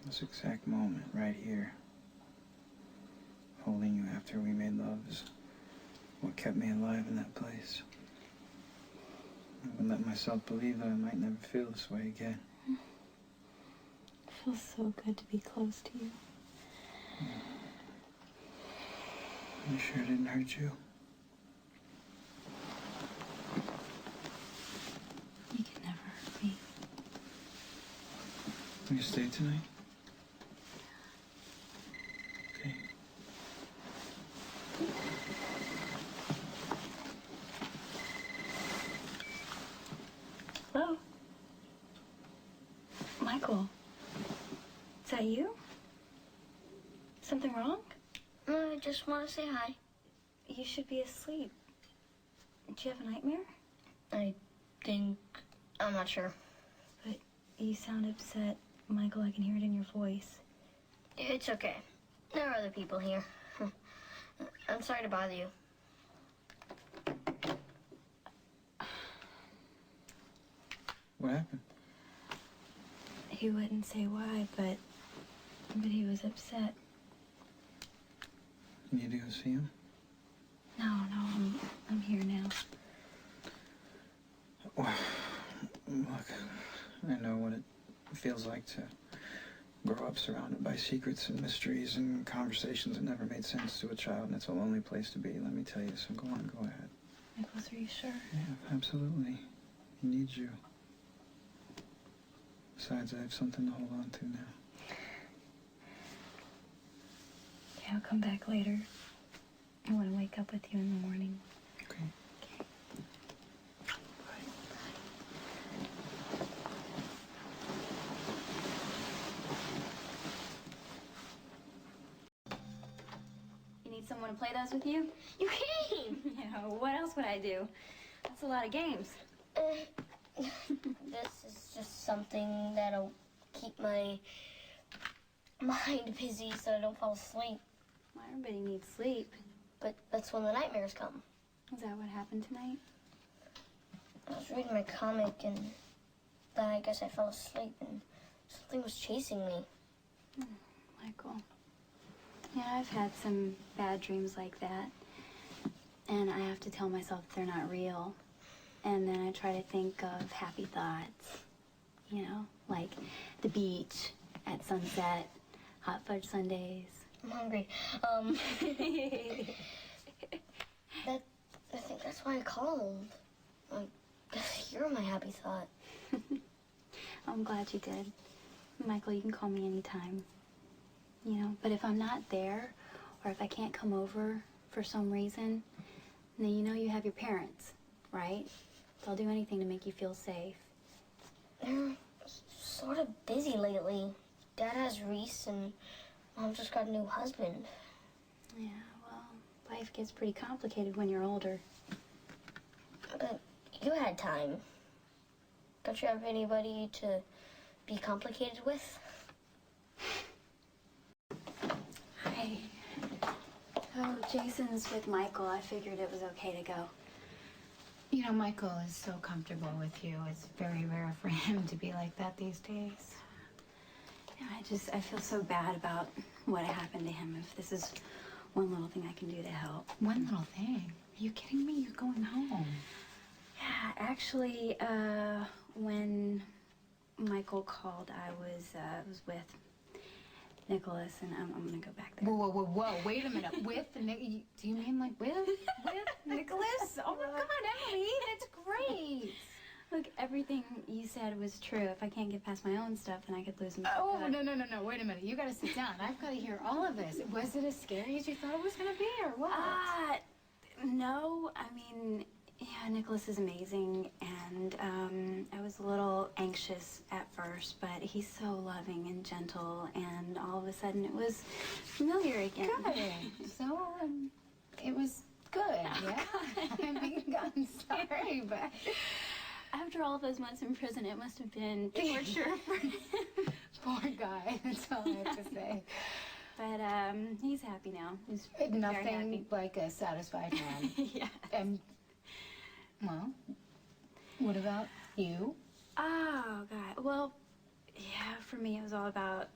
This exact moment, right here, holding you after we made love, is what kept me alive in that place. I would let myself believe that I might never feel this way again. It feels so good to be close to you. You sure it didn't hurt you? You can never hurt me. Will you stay tonight? Okay. Hello? Michael, is that you? Something wrong? No, I just want to say hi. You should be asleep. Did you have a nightmare? I think... I'm not sure. But you sound upset. Michael, I can hear it in your voice. It's okay. There are other people here. I'm sorry to bother you. What happened? He wouldn't say why, but he was upset. You need to go see him? No, I'm here now. Well, look, I know what it feels like to grow up surrounded by secrets and mysteries and conversations that never made sense to a child, and it's a lonely place to be, let me tell you, so go on, go ahead. Nicholas, are you sure? Yeah, absolutely. He needs you. Besides, I have something to hold on to now. Yeah, I'll come back later. I want to wake up with you in the morning. Okay. You need someone to play those with you? You came! Yeah, what else would I do? That's a lot of games. This is just something that'll keep my mind busy so I don't fall asleep. Well, everybody needs sleep. But that's when the nightmares come. Is that what happened tonight? I was reading my comic and then I guess I fell asleep and something was chasing me. Michael. Yeah, I've had some bad dreams like that. And I have to tell myself they're not real. And then I try to think of happy thoughts. You know, like the beach at sunset, hot fudge sundaes. I'm hungry. I think that's why I called. You're my happy thought. I'm glad you did. Michael, you can call me anytime. You know, but if I'm not there, or if I can't come over for some reason, then you know you have your parents, right? They'll do anything to make you feel safe. They're sort of busy lately. Dad has Reese and Mom just got a new husband. Yeah, well, life gets pretty complicated when you're older. But you had time. Don't you have anybody to be complicated with? Hi. Oh, Jason's with Michael. I figured it was okay to go. You know, Michael is so comfortable with you. It's very rare for him to be like that these days. Yeah, I feel so bad about what happened to him. If this is one little thing I can do to help. One little thing. Are you kidding me? You're going home. Yeah, actually, when Michael called, I was with Nicholas, and I'm gonna go back there. Whoa. Wait a minute. With the do you mean like with Nicholas? Oh my God, Emily, that's great. Look, everything you said was true. If I can't get past my own stuff, then I could lose my... Oh, no. Wait a minute. You gotta sit down. I've gotta hear all of this. Was it as scary as you thought it was gonna be, or what? No. I mean, yeah, Nicholas is amazing, and I was a little anxious at first, but he's so loving and gentle, and all of a sudden it was familiar again. Good. So, it was good, yeah? I mean, I'm sorry, but... After all those months in prison, it must have been torture for him. Poor guy, that's all I have to say. But he's happy now. He's Nothing very happy. like a satisfied man. Yeah. And, well, what about you? Oh, God. Well, yeah, for me it was all about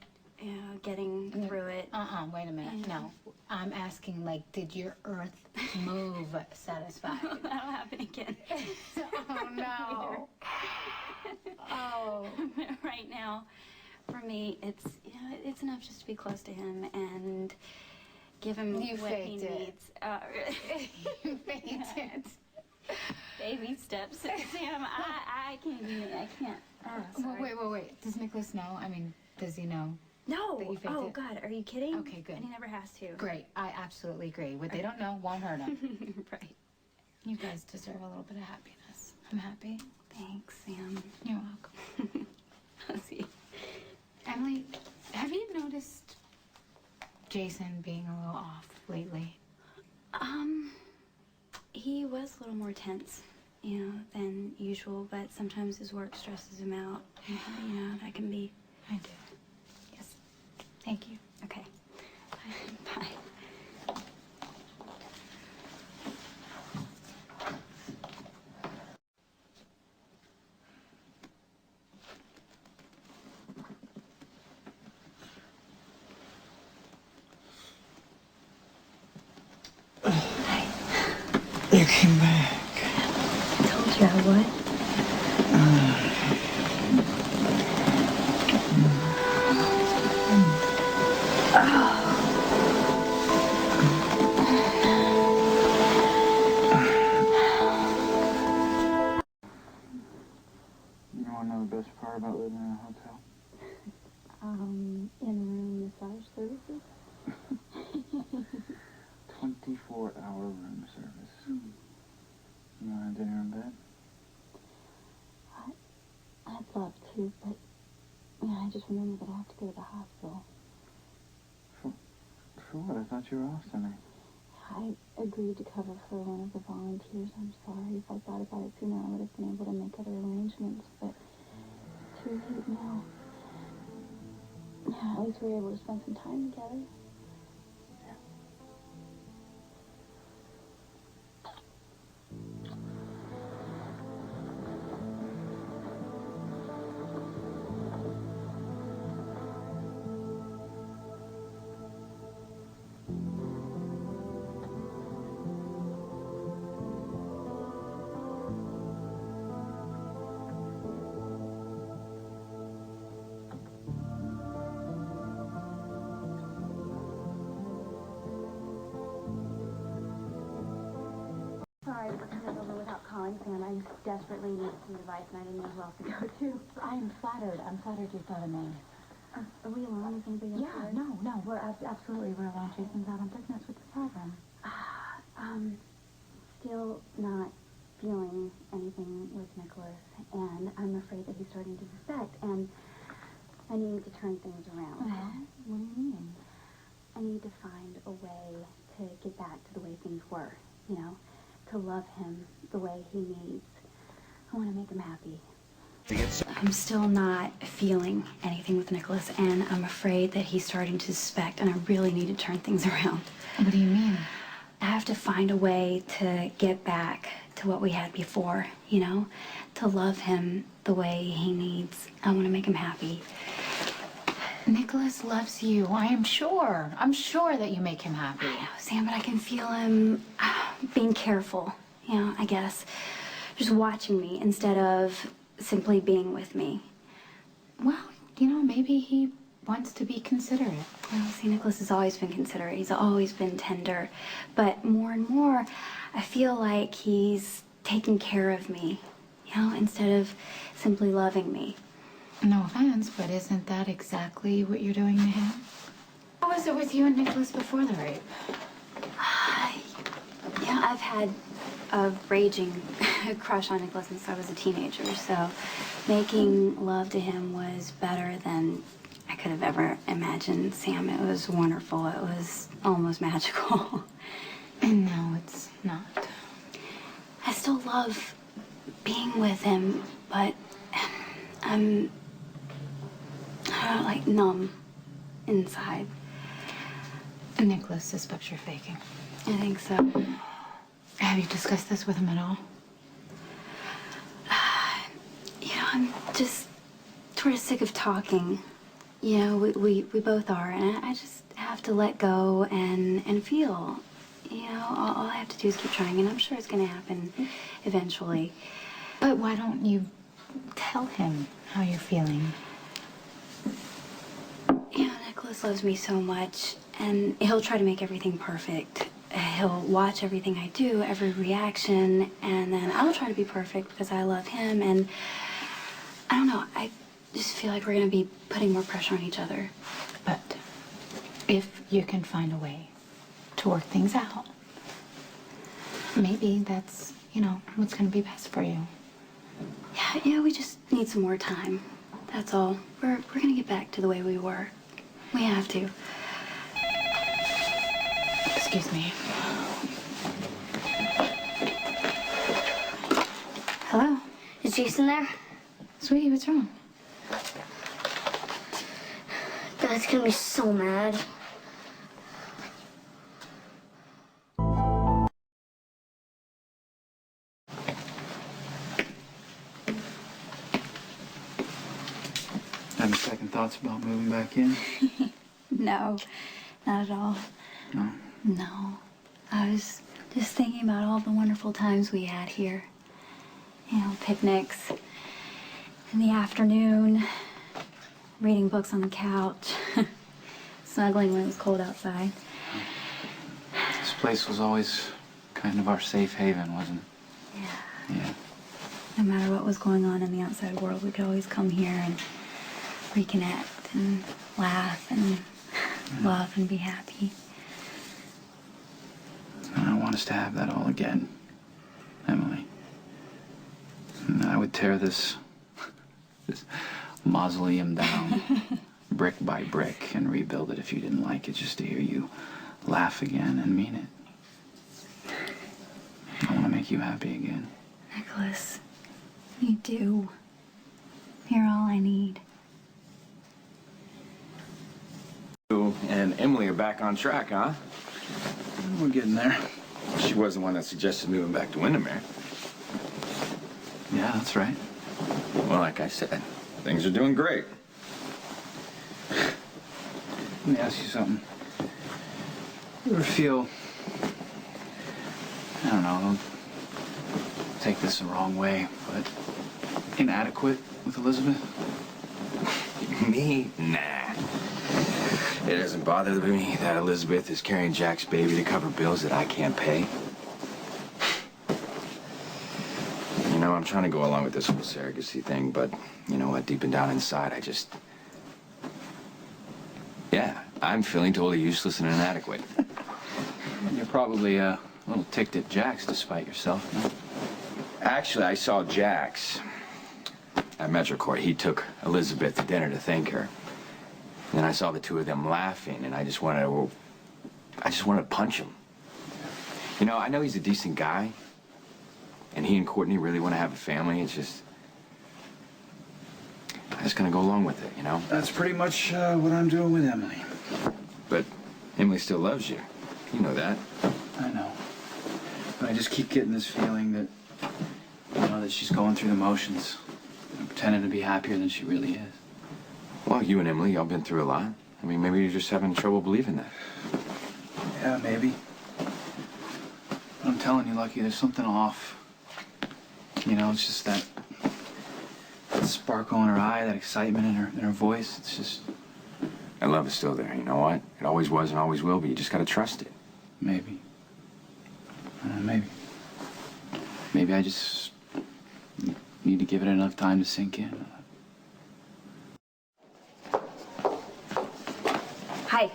getting through it. Wait a minute. No. I'm asking, like, did your earth move satisfied? That'll happen again. Oh, no. Oh. Right now, for me, it's enough just to be close to him and give him You what he faked it. needs. You faked it. Baby steps, Sam. I can't do it. I can't. Oh, sorry. Wait. Does Nicholas know? I mean, does he know? No. That you faked Oh it? God, are you kidding? Okay, good. And he never has to. Great. I absolutely agree. What they don't know won't hurt them. Right. You guys deserve a little bit of happiness. I'm happy. Thanks, Sam. You're welcome. I'll see. Emily, have you noticed Jason being a little off lately? He was a little more tense, than usual, but sometimes his work stresses him out. That can be. I do. Yes. Thank you. Okay. Bye. You came back. I told you I would. You want to know the best part about living in a hotel? In-room massage services. 24-hour room service. You want dinner in bed? I'd love to, but I just remembered that I have to go to the hospital. For what? I thought you were off tonight. I agreed to cover for one of the volunteers. I'm sorry. If I thought about it sooner, I would have been able to make other arrangements, but it's too late now. At least we were able to spend some time together. Sorry for coming over without calling, Sam. I desperately need some advice, and I didn't know who else to go to. I'm flattered. I'm flattered you thought of me. Are we alone? Is anybody else Yeah, there? no. We're absolutely alone. Jason's out on business with the program. Still not feeling anything with Nicholas, and I'm afraid that he's starting to suspect, and I need to turn things around. Well, what do you mean? I need to find a way to get back to the way things were, to love him the way he needs. I want to make him happy. I'm still not feeling anything with Nicholas, and I'm afraid that he's starting to suspect, and I really need to turn things around. What do you mean? I have to find a way to get back to what we had before, to love him the way he needs. I want to make him happy. Nicholas loves you, I am sure. I'm sure that you make him happy. I know, Sam, but I can feel him being careful, I guess. Just watching me instead of simply being with me. Well, maybe he wants to be considerate. Well, see, Nicholas has always been considerate. He's always been tender. But more and more, I feel like he's taking care of me, instead of simply loving me. No offense, but isn't that exactly what you're doing to him? How was it with you and Nicholas before the rape? I've had a raging crush on Nicholas since I was a teenager, so making love to him was better than I could have ever imagined. Sam, it was wonderful. It was almost magical. And no, it's not. I still love being with him, but I'm like numb inside. Nicholas suspects you're faking. I think so. Have you discussed this with him at all? I'm just sort of sick of talking. You know, we both are, and I just have to let go and feel. You know, all I have to do is keep trying, and I'm sure it's going to happen eventually. But why don't you tell him how you're feeling? You know, Nicholas loves me so much, and he'll try to make everything perfect. He'll watch everything I do, every reaction, and then I'll try to be perfect because I love him, and I don't know, I just feel like we're going to be putting more pressure on each other. But if you can find a way to work things out, maybe that's, you know, what's going to be best for you. Yeah, we just need some more time. That's all. We're going to get back to the way we were. We have to. Excuse me. Hello? Is Jason there? Sweetie, what's wrong? Dad's gonna be so mad. Having second thoughts about moving back in? No, not at all. No. No. I was just thinking about all the wonderful times we had here. You know, picnics in the afternoon, reading books on the couch, snuggling when it was cold outside. This place was always kind of our safe haven, wasn't it? Yeah. Yeah. No matter what was going on in the outside world, we could always come here and reconnect and laugh and love and be happy. And I want us to have that all again, Emily. And I would tear this mausoleum down brick by brick and rebuild it if you didn't like it, just to hear you laugh again and mean it. I want to make you happy again. Nicholas, you do. You're all I need. You and Emily are back on track, huh? We're getting there. She was the one that suggested moving back to Windermere. Yeah, that's right. Well, like I said, things are doing great. Let me ask you something. You ever feel, I don't know, don't take this the wrong way, but inadequate with Elizabeth? Me? Nah. It doesn't bother me that Elizabeth is carrying Jack's baby to cover bills that I can't pay. You know, I'm trying to go along with this whole surrogacy thing, but you know what? Deep and down inside, yeah, I'm feeling totally useless and inadequate. You're probably a little ticked at Jax despite yourself, no? Actually, I saw Jax at Metrocourt. He took Elizabeth to dinner to thank her. And then I saw the two of them laughing, and I just wanted to punch him. You know, I know he's a decent guy, and he and Courtney really want to have a family. It's just, I'm just gonna go along with it, you know? That's pretty much what I'm doing with Emily. But Emily still loves you. You know that. I know. But I just keep getting this feeling that, you know, that she's going through the motions and pretending to be happier than she really is. Well, you and Emily, y'all been through a lot. I mean, maybe you're just having trouble believing that. Yeah, maybe. But I'm telling you, Lucky, there's something off. You know, it's just that sparkle in her eye, that excitement in her voice. It's just... And love is still there, you know what? It always was and always will be. You just gotta trust it. Maybe. Maybe. Maybe I just need to give it enough time to sink in. Hi.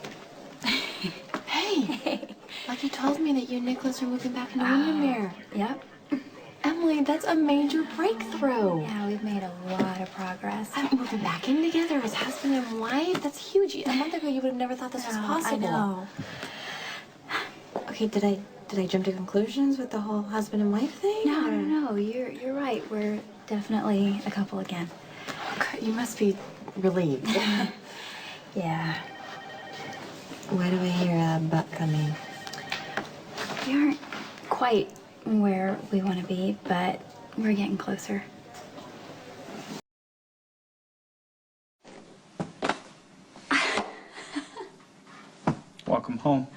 Hey, Lucky told me that you and Nicholas are moving back into Windermere. Yep. Emily, that's a major breakthrough. Yeah, we've made a lot of progress. I'm moving back in together as husband and wife. That's huge. A month ago, you would have never thought this was possible. I know. Okay, did I jump to conclusions with the whole husband and wife thing? No. You're right. We're definitely a couple again. Okay, you must be relieved. Yeah. Why do I hear a butt coming? We aren't quite where we want to be, but we're getting closer. home.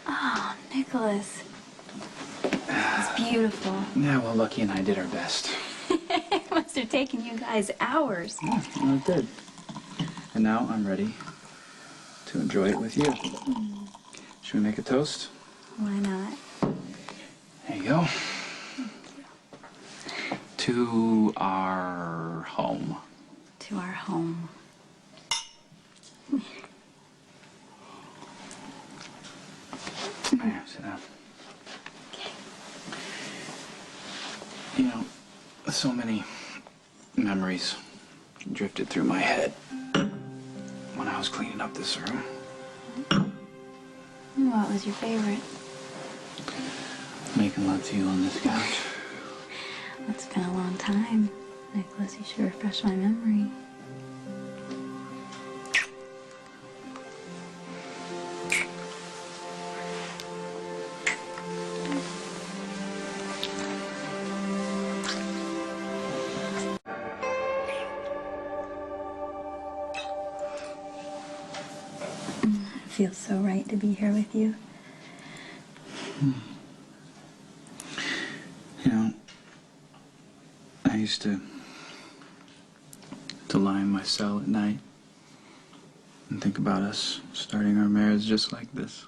Oh, Nicholas. It's beautiful. Yeah, well, Lucky and I did our best. It must have taken you guys hours. Yeah, well, it did. And now I'm ready to enjoy it with you. Should we make a toast? Why not? There you go. To our home. To our home. There, sit down. You know, so many memories drifted through my head when I was cleaning up this room. What was your favorite? Making love to you on this couch. It's been a long time. Nicholas, you should refresh my memory. It feels so right to be here with you. You know, I used to lie in my cell at night and think about us starting our marriage just like this.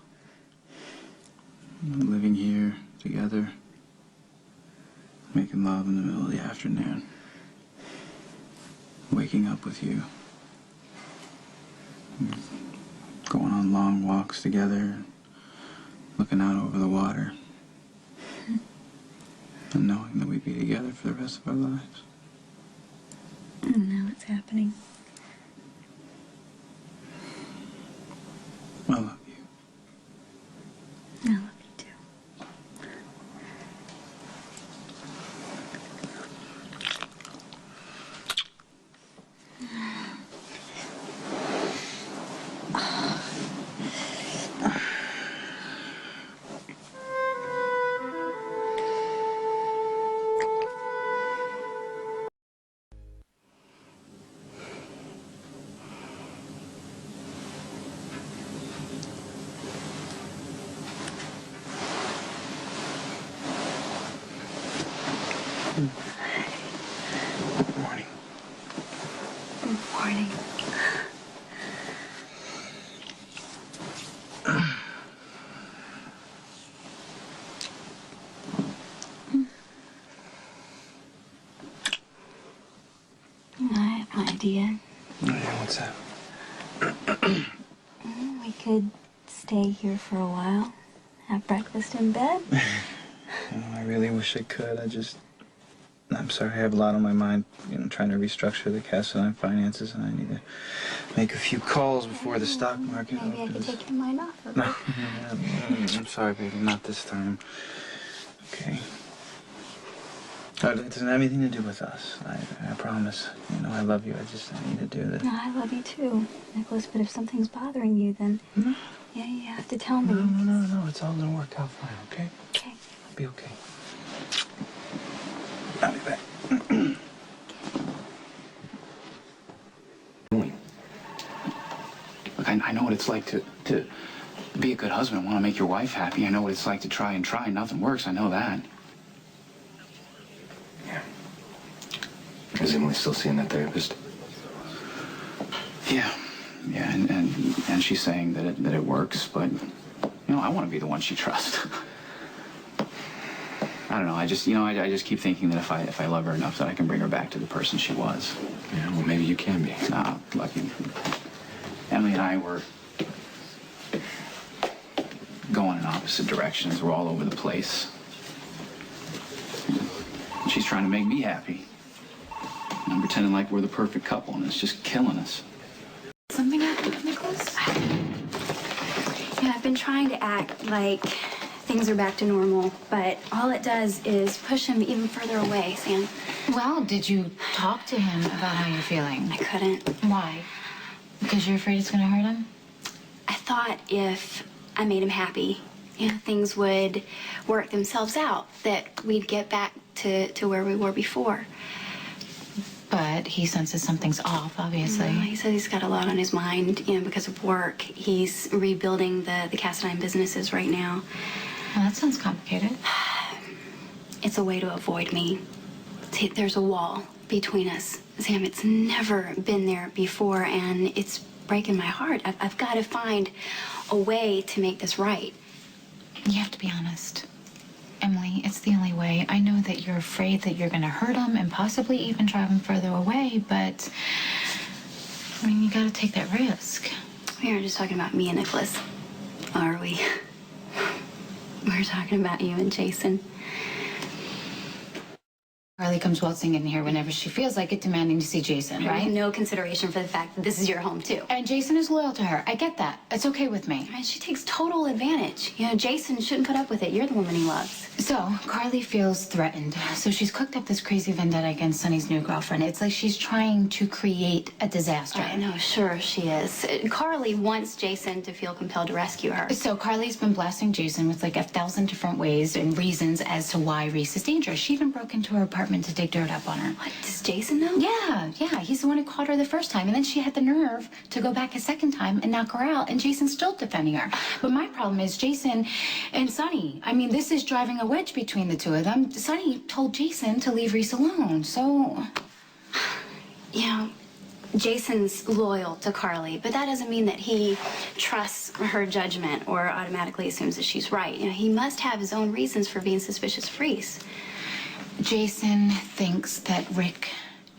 Living here together, making love in the middle of the afternoon, waking up with you, going on long walks together, looking out over the water, and knowing that we'd be together for the rest of our lives. And now it's happening. I love you. I love you too. Good morning. Good morning. I have an idea. Oh, yeah, what's that? We could stay here for a while, have breakfast in bed. I really wish I could. I'm sorry, I have a lot on my mind, trying to restructure the Cassadine finances, and I need to make a few calls before the stock market Maybe I could opens. take your mind off of No, it. I'm sorry, baby, not this time. Okay. It doesn't have anything to do with us. I promise. I love you. I need to do this. No, I love you too, Nicholas, but if something's bothering you, then No. yeah, you have to tell me. No. It's all gonna work out fine, okay? Okay. It'll be okay. I'll be back. Look, I know what it's like to be a good husband. I want to make your wife happy. I know what it's like to try. Nothing works. I know that. Yeah. Is Emily still seeing that therapist? Yeah, and she's saying that it works, but I want to be the one she trusts. I don't know. I just keep thinking that if I love her enough, that I can bring her back to the person she was. Yeah, well, maybe you can be. Nah, Lucky. Emily and I were going in opposite directions. We're all over the place. She's trying to make me happy. I'm pretending like we're the perfect couple, and it's just killing us. Something happened with Nicholas? Yeah, I've been trying to act like things are back to normal, but all it does is push him even further away, Sam. Well, did you talk to him about how you're feeling? I couldn't. Why? Because you're afraid it's going to hurt him? I thought if I made him happy, things would work themselves out, that we'd get back to where we were before. but he senses something's off, obviously. He says he's got a lot on his mind, because of work. He's rebuilding the cast iron businesses right now. Well, that sounds complicated. It's a way to avoid me. See, there's a wall between us. Sam, it's never been there before, and it's breaking my heart. I've got to find a way to make this right. You have to be honest. Emily, it's the only way. I know that you're afraid that you're going to hurt him and possibly even drive him further away, but, I mean, you got to take that risk. We aren't just talking about me and Nicholas, are we? We're talking about you and Jason. Carly comes waltzing in here whenever she feels like it, demanding to see Jason, right? No consideration for the fact that this is your home, too. And Jason is loyal to her. I get that. It's okay with me. And she takes total advantage. Jason shouldn't put up with it. You're the woman he loves. So, Carly feels threatened. So she's cooked up this crazy vendetta against Sonny's new girlfriend. It's like she's trying to create a disaster. I know, sure she is. Carly wants Jason to feel compelled to rescue her. So Carly's been blasting Jason with like 1,000 different ways and reasons as to why Reese is dangerous. She even broke into her apartment to dig dirt up on her. What, does Jason know? Yeah. He's the one who caught her the first time. And then she had the nerve to go back a second time and knock her out. And Jason's still defending her. But my problem is Jason and Sonny. I mean, this is driving a wedge between the two of them. Sonny told Jason to leave Reese alone, so... Jason's loyal to Carly, but that doesn't mean that he trusts her judgment or automatically assumes that she's right. He must have his own reasons for being suspicious of Reese. Jason thinks that Rick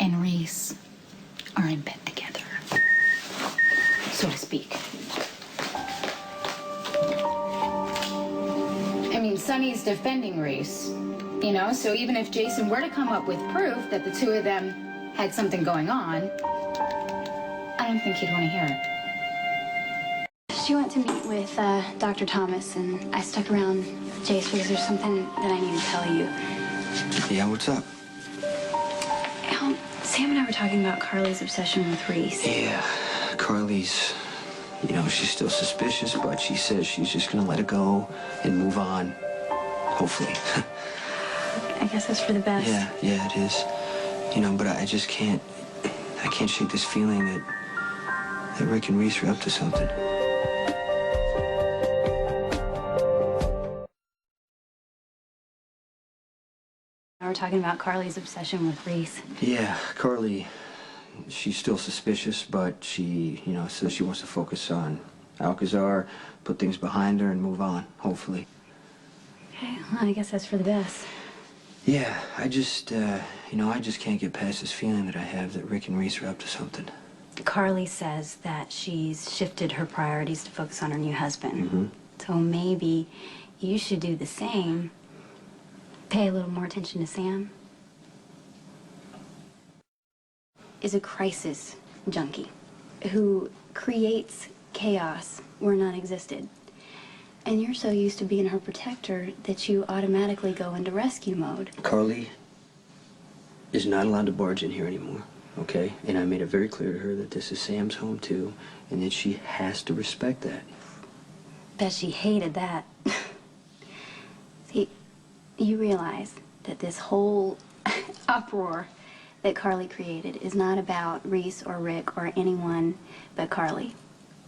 and Reese are in bed together, so to speak. I mean, Sonny's defending Reese, so even if Jason were to come up with proof that the two of them had something going on, I don't think he'd want to hear it. She went to meet with Dr. Thomas, and I stuck around Jace because there's something that I need to tell you. Yeah, what's up? Sam and I were talking about Carly's obsession with Reese. Yeah, Carly's, she's still suspicious, but she says she's just gonna let it go and move on. Hopefully. I guess that's for the best. Yeah, it is. But I just can't shake this feeling that Rick and Reese are up to something. We're talking about Carly's obsession with Reese. Yeah, Carly, she's still suspicious, but she, says she wants to focus on Alcazar, put things behind her and move on, hopefully. Okay, well, I guess that's for the best. Yeah, I just can't get past this feeling that I have that Rick and Reese are up to something. Carly says that she's shifted her priorities to focus on her new husband. Mm-hmm. So maybe you should do the same. Pay a little more attention to Sam. Is a crisis junkie who creates chaos where none existed. And you're so used to being her protector that you automatically go into rescue mode. Carly is not allowed to barge in here anymore, okay? And I made it very clear to her that this is Sam's home too, and that she has to respect that. Bet she hated that. See, you realize that this whole uproar that Carly created is not about Reese or Rick or anyone but Carly.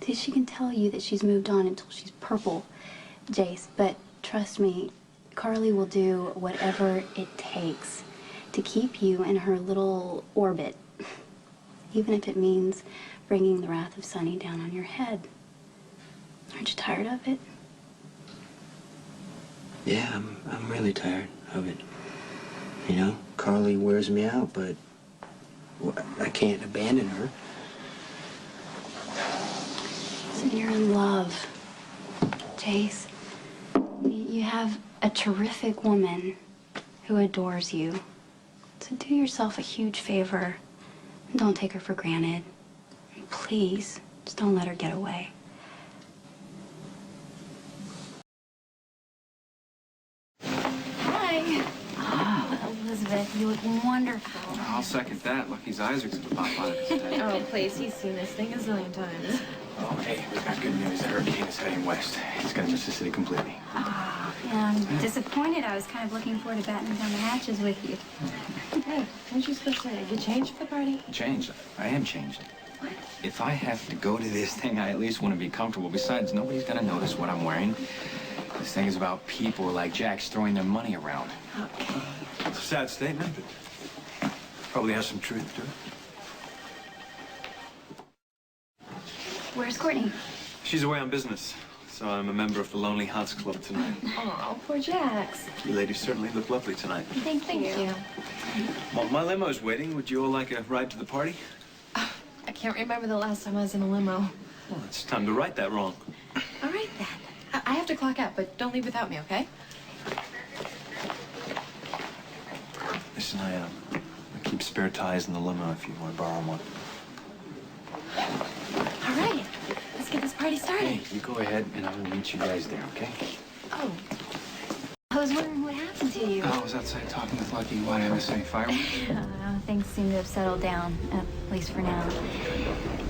See, she can tell you that she's moved on until she's purple, Jace, but trust me, Carly will do whatever it takes to keep you in her little orbit, even if it means bringing the wrath of Sonny down on your head. Aren't you tired of it? Yeah, I'm really tired of it. Carly wears me out, but I can't abandon her. So you're in love, Jace. You have a terrific woman who adores you. So do yourself a huge favor and don't take her for granted. And please, just don't let her get away. Hi. A Elizabeth, you look wonderful. I'll second that. Lucky's eyes are going to pop out of his head. Oh, please, he's seen this thing a zillion times. Oh, hey, we got good news. The hurricane is heading west. It's gonna miss the city completely. Ah, yeah, I'm disappointed. I was kind of looking forward to battening down the hatches with you. Hey, weren't you supposed to get changed for the party? Changed. I am changed. If I have to go to this thing, I at least want to be comfortable. Besides, nobody's gonna notice what I'm wearing. This thing is about people like Jack's throwing their money around. Okay. It's a sad statement, but probably has some truth to it. Where's Courtney? She's away on business, so I'm a member of the Lonely Hearts Club tonight. Oh, poor Jax. You ladies certainly look lovely tonight. Thank you. Well, my limo's waiting. Would you all like a ride to the party? I can't remember the last time I was in a limo. Well, it's time to right that wrong. All right, then. I have to clock out, but don't leave without me, okay? Listen, I keep spare tires in the limo if you want to borrow one. All right. Let's get this party started. Hey, you go ahead, and I will meet you guys there, okay? Oh, I was wondering what happened to you. I was outside talking with Lucky. Why did I miss any fireworks? Things seem to have settled down, at least for now.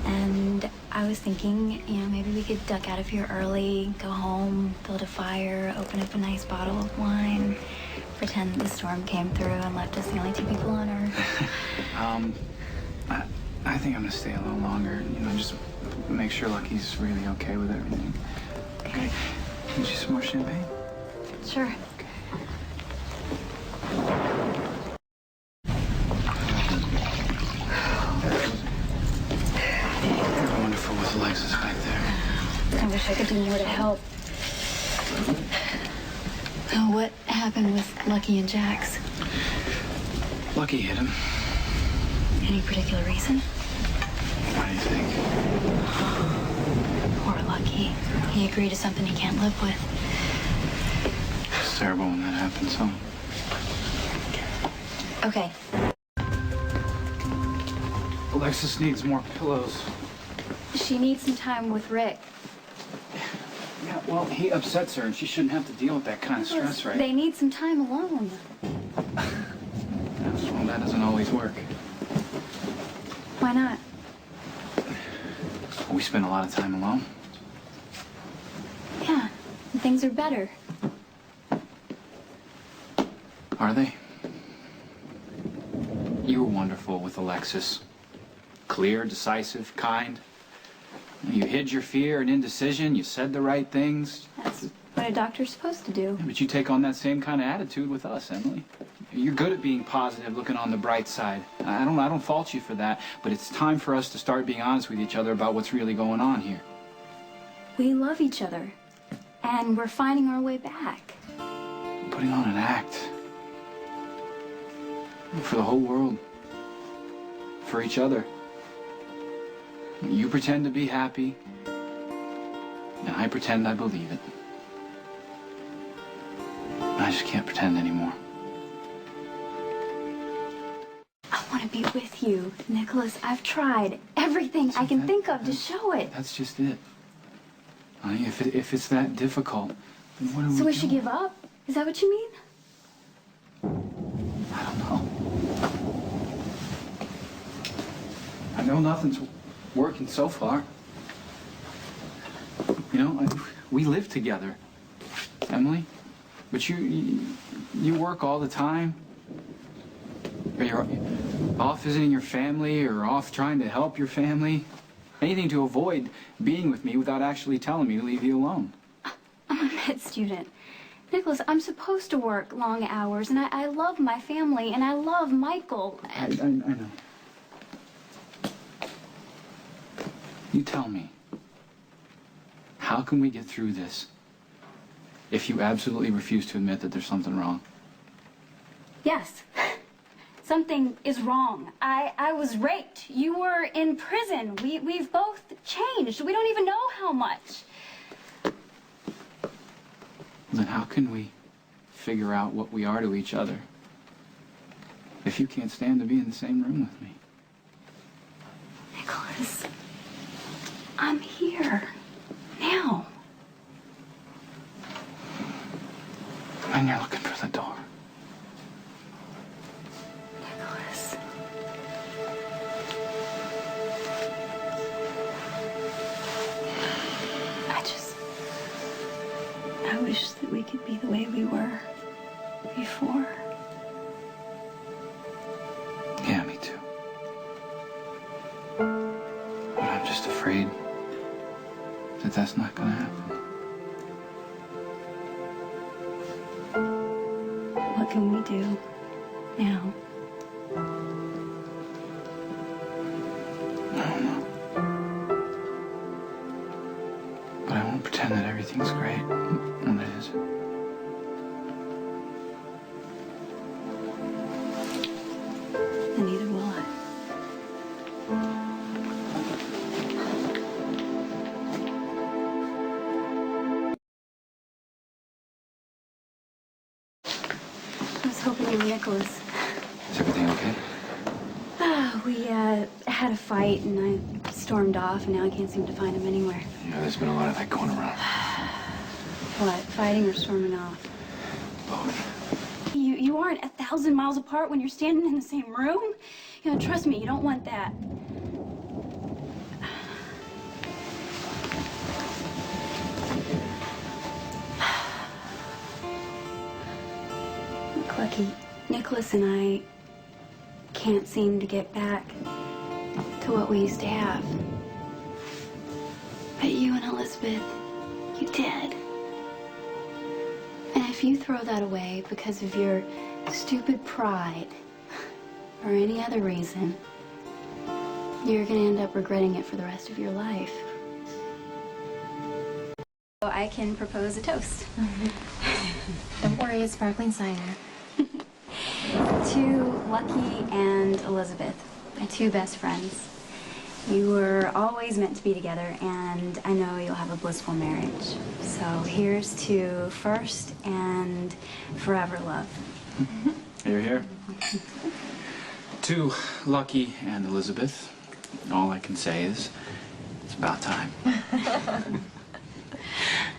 And I was thinking, maybe we could duck out of here early, go home, build a fire, open up a nice bottle of wine, pretend the storm came through and left us the only two people on Earth. I think I'm gonna stay a little longer. Just make sure Lucky's really okay with everything. Okay. Need you some more champagne? Sure. You're wonderful with Alexis back there. I wish I could do more to help. What happened with Lucky and Jax? Lucky hit him. Any particular reason? What do you think? Poor Lucky. He agreed to something he can't live with. It's terrible when that happens, huh? Okay. Alexis needs more pillows. She needs some time with Rick. Yeah, well, he upsets her, and she shouldn't have to deal with that kind of stress, right? They need some time alone. Well, that doesn't always work. Why not? We spend a lot of time alone. Yeah, things are better. Are they? You were wonderful with Alexis. Clear, decisive, kind. You hid your fear and indecision. You said the right things. That's what a doctor's supposed to do. Yeah, but you take on that same kind of attitude with us, Emily. You're good at being positive, looking on the bright side. I don't fault you for that, but it's time for us to start being honest with each other about what's really going on here. We love each other, and we're finding our way back. Putting on an act. For the whole world. For each other. You pretend to be happy, and I pretend I believe it. I just can't pretend anymore. I want to be with you, Nicholas. I've tried everything I can think of to show it. That's just it. Honey, if it's that difficult, then what do So we do? should give up? Is that what you mean? I don't know. I know nothing's working so far. We live together, Emily. But you work all the time. Or you're off visiting your family or off trying to help your family. Anything to avoid being with me without actually telling me to leave you alone. I'm a med student. Nicholas, I'm supposed to work long hours, and I love my family, and I love Michael. I know. You tell me, how can we get through this if you absolutely refuse to admit that there's something wrong? Yes. Something is wrong. I was raped. You were in prison. We've both changed. We don't even know how much. Then how can we figure out what we are to each other if you can't stand to be in the same room with me? Nicholas, I'm here. Now. And you're looking for the door. before. Yeah, me too. But I'm just afraid that that's not gonna happen. What can we do now? I don't know. But I won't pretend that everything's great when it isn't. And neither will I. I was hoping you were Nicholas. Is everything okay? We had a fight and I stormed off and now I can't seem to find him anywhere. Yeah, there's been a lot of that going around. What, fighting or storming off? Both. You aren't 1,000 miles apart when you're standing in the same room? You know, trust me, you don't want that. Look, Lucky, Nicholas and I can't seem to get back to what we used to have. But you and Elizabeth, you did. And if you throw that away because of your stupid pride or any other reason, you're gonna end up regretting it for the rest of your life. So I can propose a toast. Don't worry, it's sparkling cider. To Lucky and Elizabeth, my two best friends. You were always meant to be together, and I know you'll have a blissful marriage. So here's to first and forever love. You're here. To Lucky and Elizabeth, all I can say is it's about time.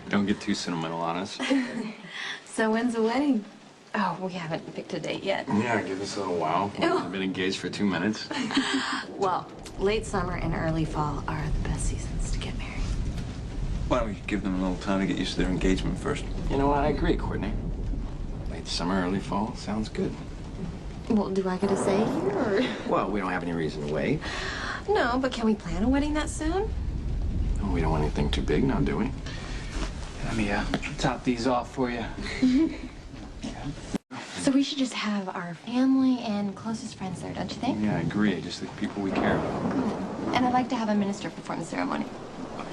Don't get too sentimental on us. So when's the wedding? Oh, we haven't picked a date yet. Yeah, give us a little while. We've been engaged for 2 minutes. Well, late summer and early fall are the best seasons to get married. Why don't we give them a little time to get used to their engagement first? You know what? I agree, Courtney. Late summer, early fall sounds good. Well, do I get a say here, or? Well, we don't have any reason to wait. No, but can we plan a wedding that soon? Oh, we don't want anything too big now, do we? Let me top these off for you. So we should just have our family and closest friends there, don't you think? Yeah, I agree. Just the people we care about. And I'd like to have a minister perform the ceremony.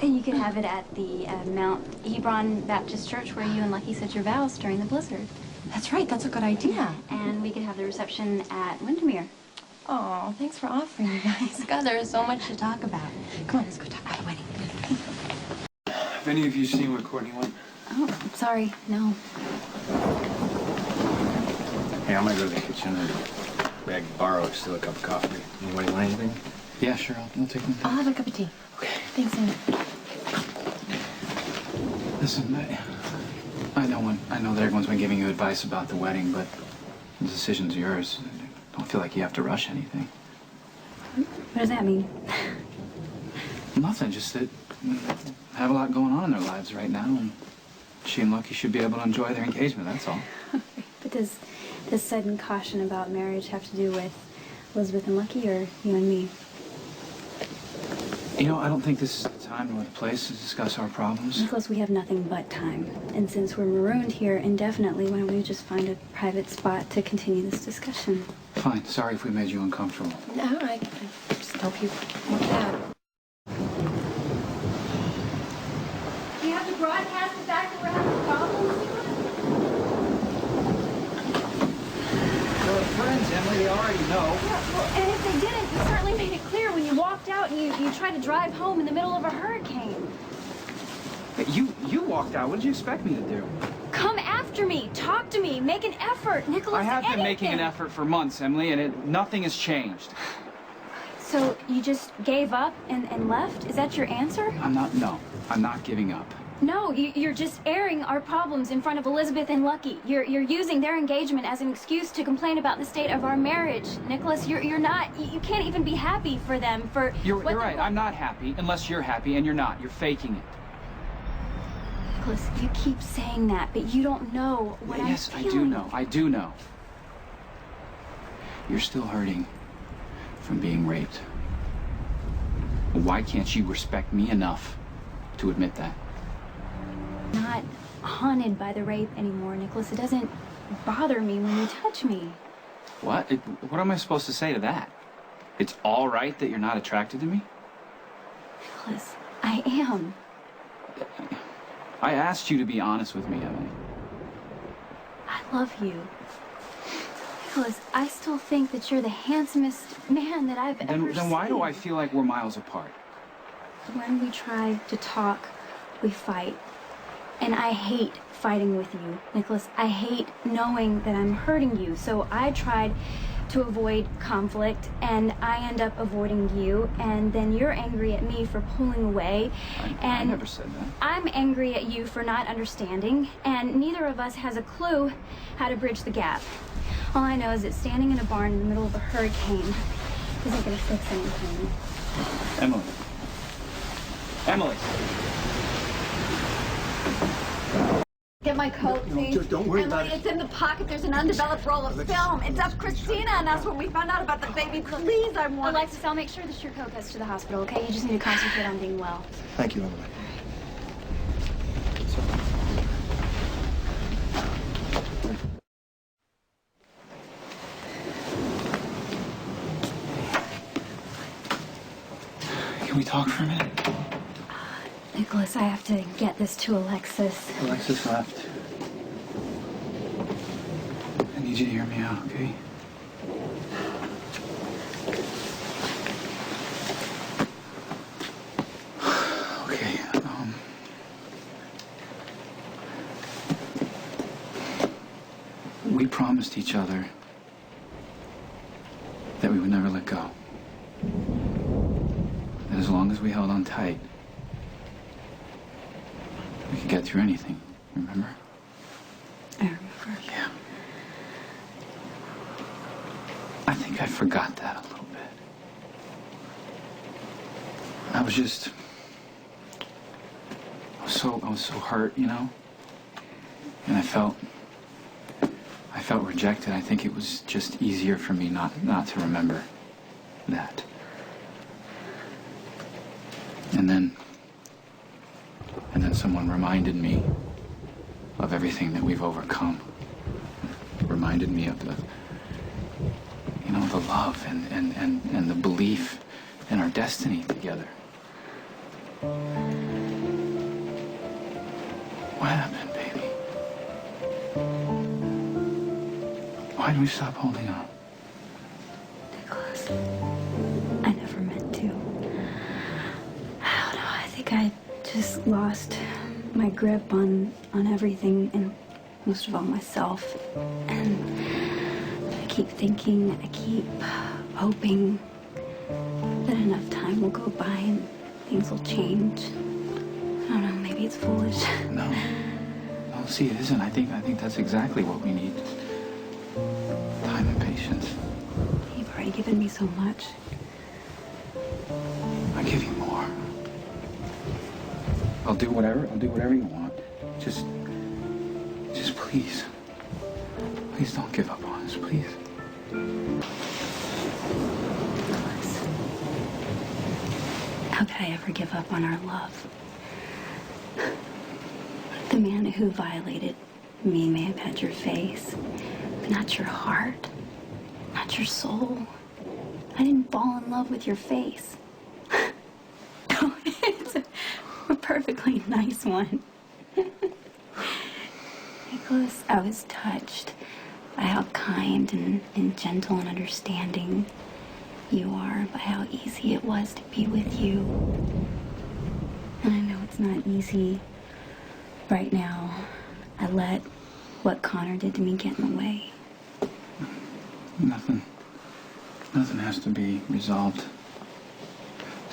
And you could have it at the Mount Hebron Baptist Church where you and Lucky said your vows during the blizzard. That's right, that's a good idea. And we could have the reception at Windermere. Oh, thanks for offering, you guys. God, there is so much to talk about. Come on, let's go talk about the wedding. Have any of you seen where Courtney went? Oh, I'm sorry, no. Hey, I'm gonna go to the kitchen and beg borrow still a cup of coffee. Anybody want anything? Yeah, sure. I'll take them. I'll have a cup of tea. Okay. Thanks, Amy. Listen, I know that everyone's been giving you advice about the wedding, but the decision's yours. Don't feel like you have to rush anything. What does that mean? Nothing, just that have a lot going on in their lives right now, and she and Lucky should be able to enjoy their engagement, that's all. But does this sudden caution about marriage have to do with Elizabeth and Lucky, or you and me? You know, I don't think this is the time or the place to discuss our problems. Nicholas, we have nothing but time. And since we're marooned here indefinitely, why don't we just find a private spot to continue this discussion? Fine. Sorry if we made you uncomfortable. No, I just hope you work it out. Do you have to broadcast the fact that we're having problems? We're friends, Emily. They already know. Yeah, well, and if they didn't, you certainly made it clear when you walked out and you tried to drive home in the middle of a hurricane. Hey, you walked out. What did you expect me to do? Come after me. Talk to me. Make an effort. Nicholas, I have been anything. making an effort for months, Emily, and nothing has changed. So you just gave up and left? Is that your answer? I'm not giving up. No, you're just airing our problems in front of Elizabeth and Lucky. You're using their engagement as an excuse to complain about the state of our marriage. Nicholas, you're not, you can't even be happy for them, for... You're right. I'm not happy unless you're happy, and you're not. You're faking it. Nicholas, you keep saying that, but you don't know what I'm Yes, feeling. I do know. I do know. You're still hurting from being raped. Why can't you respect me enough to admit that? Not haunted by the rape anymore, Nicholas. It doesn't bother me when you touch me. What? What am I supposed to say to that? It's all right that you're not attracted to me? Nicholas, I am. I asked you to be honest with me, Emily. I love you. Nicholas, I still think that you're the handsomest man that I've ever seen. Then why do I feel like we're miles apart? When we try to talk, we fight. And I hate fighting with you, Nicholas. I hate knowing that I'm hurting you. So I tried to avoid conflict, and I end up avoiding you, and then you're angry at me for pulling away. I never said that. I'm angry at you for not understanding, and neither of us has a clue how to bridge the gap. All I know is that standing in a barn in the middle of a hurricane isn't going to fix anything. Emily. Emily! Get my coat, please. Don't worry about it. It's in the pocket. There's an undeveloped roll of film. It's up Christina and us when we found out about the baby. Please, I want Alexis, I'll make sure that your coat gets to the hospital, okay? You just need to concentrate on being well. Thank you, Emily. Can we talk for a minute? Nicholas, I have to get this to Alexis. Alexis left. I need you to hear me out, okay? Okay, we promised each other that we would never let go. That as long as we held on tight, we could get through anything, remember? I remember. Yeah. I think I forgot that a little bit. I was so hurt, you know? And I felt rejected. I think it was just easier for me not to remember that. And then someone reminded me of everything that we've overcome. Reminded me of the love and the belief in our destiny together. What happened, baby? Why did we stop holding on? Nicholas, I never meant to. I don't know, I think I just lost my grip on everything and most of all myself. And I keep thinking, I keep hoping that enough time will go by and things will change. I don't know, maybe it's foolish. No, see, it isn't. I think that's exactly what we need. Time and patience. You've already given me so much. I give you more. I'll do whatever you want. Just please. Please don't give up on us, please. How could I ever give up on our love? The man who violated me may have had your face, but not your heart, not your soul. I didn't fall in love with your face. No, it's a perfectly nice one. Nicholas, I was touched by how kind and gentle and understanding you are, by how easy it was to be with you. And I know it's not easy right now. I let what Connor did to me get in the way. Nothing has to be resolved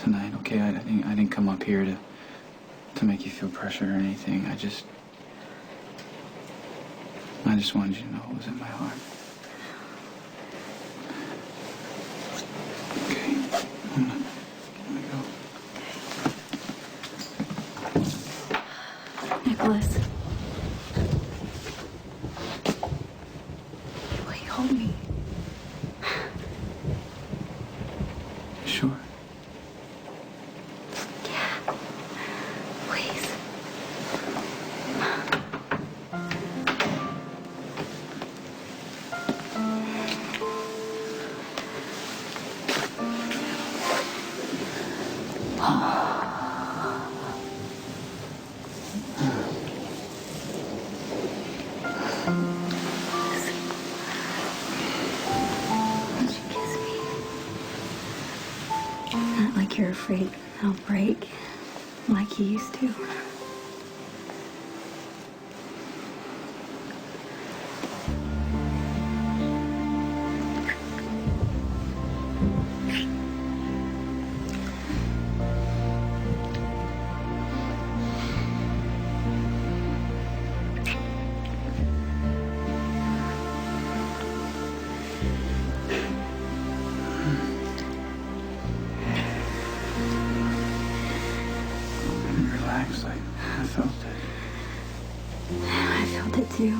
tonight, okay? I didn't come up here to make you feel pressure or anything. I just wanted you to know what was in my heart. Okay, I'm gonna go. Nicholas. told me. Sure. Yeah. Please. Won't you kiss me? Not like you're afraid I'll break, like you used to. Relax, I felt it. I felt it too.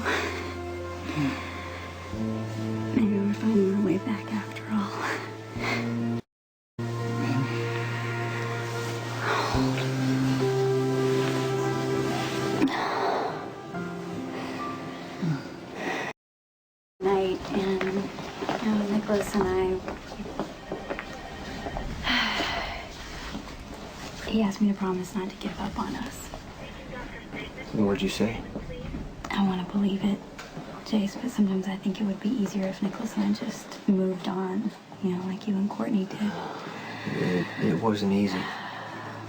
Maybe we're finding our way back after all. Night, and Nicholas and I, he asked me to promise not to give up on us. What'd you say? I want to believe it, Jace, but sometimes I think it would be easier if Nicholas and I just moved on, like you and Courtney did. It wasn't easy.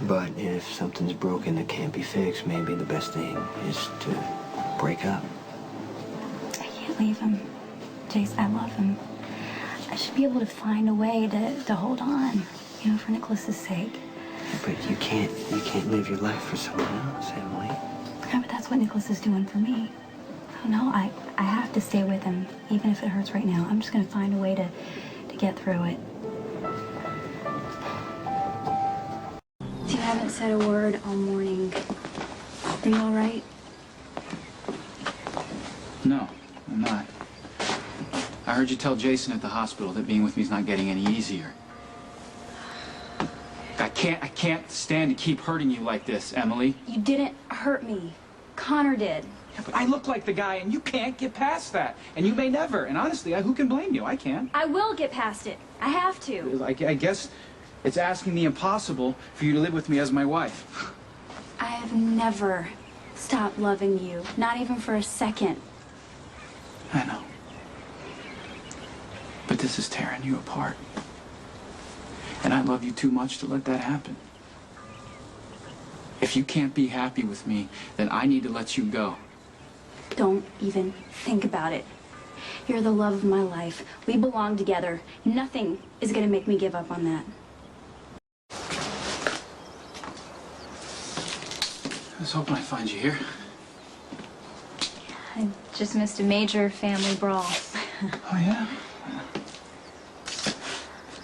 But if something's broken that can't be fixed, maybe the best thing is to break up. I can't leave him. Jace, I love him. I should be able to find a way to hold on, for Nicholas's sake. But you can't live your life for someone else, Emily. Yeah, but that's what Nicholas is doing for me. Oh, no, I have to stay with him, even if it hurts right now. I'm just going to find a way to get through it. You haven't said a word all morning. Are you all right? No, I'm not. I heard you tell Jason at the hospital that being with me is not getting any easier. I can't stand to keep hurting you like this, Emily. You didn't hurt me. Connor did. Yeah, but I look like the guy, and you can't get past that. And you may never. And honestly, who can blame you? I can. I will get past it. I have to. I guess it's asking the impossible for you to live with me as my wife. I have never stopped loving you. Not even for a second. I know. But this is tearing you apart. And I love you too much to let that happen. If you can't be happy with me, then I need to let you go. Don't even think about it. You're the love of my life. We belong together. Nothing is going to make me give up on that. I was hoping I'd find you here. I just missed a major family brawl. Oh, yeah?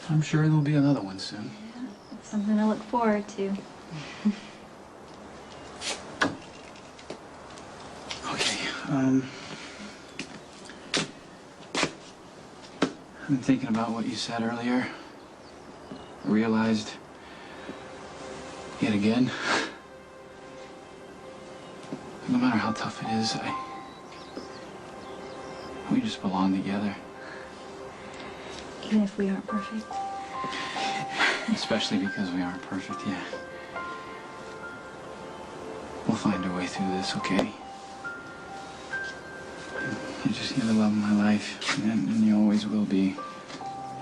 I'm sure there'll be another one soon. Yeah, it's something to look forward to. Okay, I've been thinking about what you said earlier. I realized, yet again, no matter how tough it is, we just belong together. Even if we aren't perfect. Especially because we aren't perfect, yeah. We'll find a way through this, okay? You're the love of my life, and you always will be.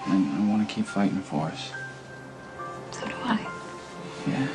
And I want to keep fighting for us. So do I. Yeah?